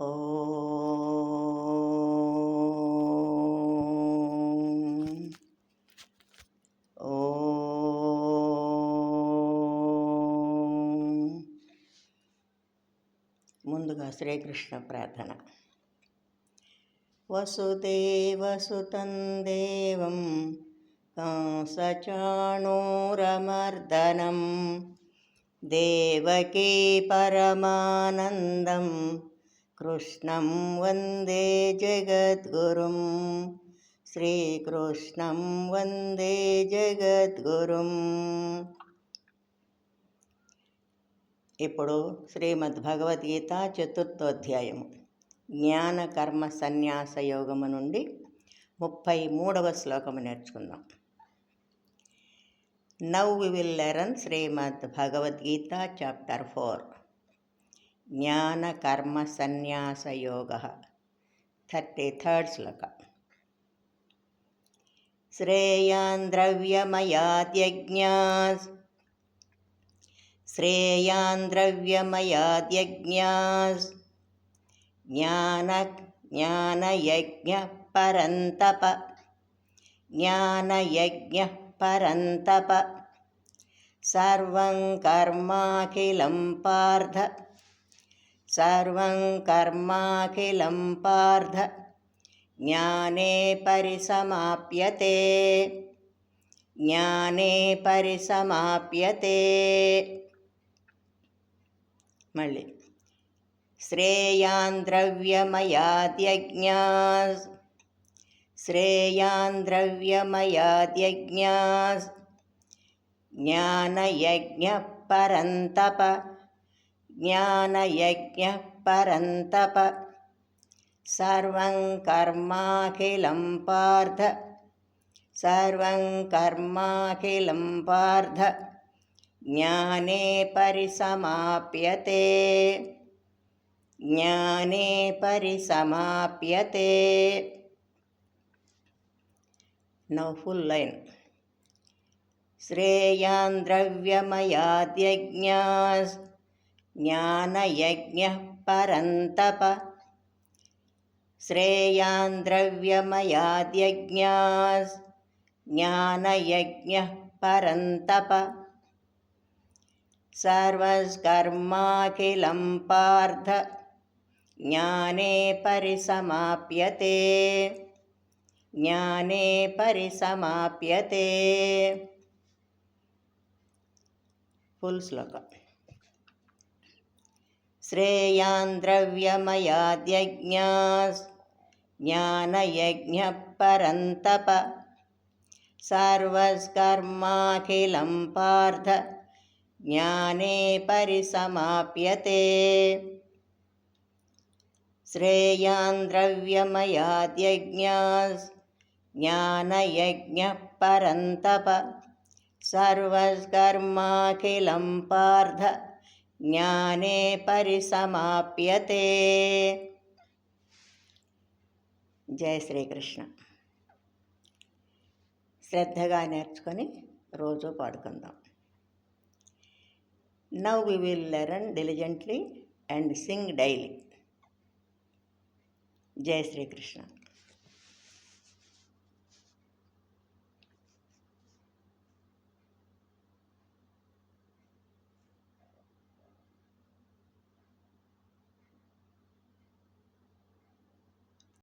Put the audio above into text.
ఓం ఓం. ముందుగా శ్రీకృష్ణ ప్రార్థన. వసుదేవసుతం దేవం కంసచాణూరమర్దనం దేవకీ పరమానందం కృష్ణం వందే జగద్గురుం. శ్రీకృష్ణం వందే జగద్గురుం. ఇప్పుడు శ్రీమద్భగవద్గీత చతుర్థోధ్యాయము జ్ఞాన కర్మ సన్యాస యోగము నుండి 33వ శ్లోకము నేర్చుకుందాం. Now we will learn Shrimad Bhagavad Gita chapter 4 జ్ఞాన కర్మ సన్యాస యోగ 33rd శ్లోక. శ్రేయాన్ ద్రవ్యమయాద్యజ్ఞాస్ జ్ఞానయజ్ఞ పరంతప సర్వం కర్మాఖిలం పార్థ జ్ఞానే పరిసమాప్యతే. మళ్ళీ శ్రేయాన్ ద్రవ్యమయాద్యజ్ఞాస్ జ్ఞానయజ్ఞ పరంతప సర్వం కర్మాఖిలం పార్థ జ్ఞానే పరిసమాప్యతే. Now full line. శ్రేయాన్ ద్రవ్యమయాద్యజ్ఞాస్ జ్ఞానయజ్ఞ పరంతప సర్వకర్మాఖిలం పార్థ జ్ఞానే పరిసమాప్యతే. ఫుల్ శ్లోక. శ్రేయాన్ ద్రవ్యమయాద్యజ్ఞాస్ జ్ఞానయజ్ఞ పరంతప సర్వకర్మాఖిలం పార్థ జ్ఞానే పరిసమాప్యతే. శ్రేయాన్ ద్రవ్యమయాద్యజ్ఞాస్ జ్ఞానయజ్ఞ పరంతప సర్వకర్మాఖిలం పార్థ జ్ఞానే పరిసమాప్యతే. జయ శ్రీకృష్ణ. శ్రద్ధగా నేర్చుకొని రోజు పాడుకుందాం. Now we will learn diligently and sing daily. జయ శ్రీకృష్ణ.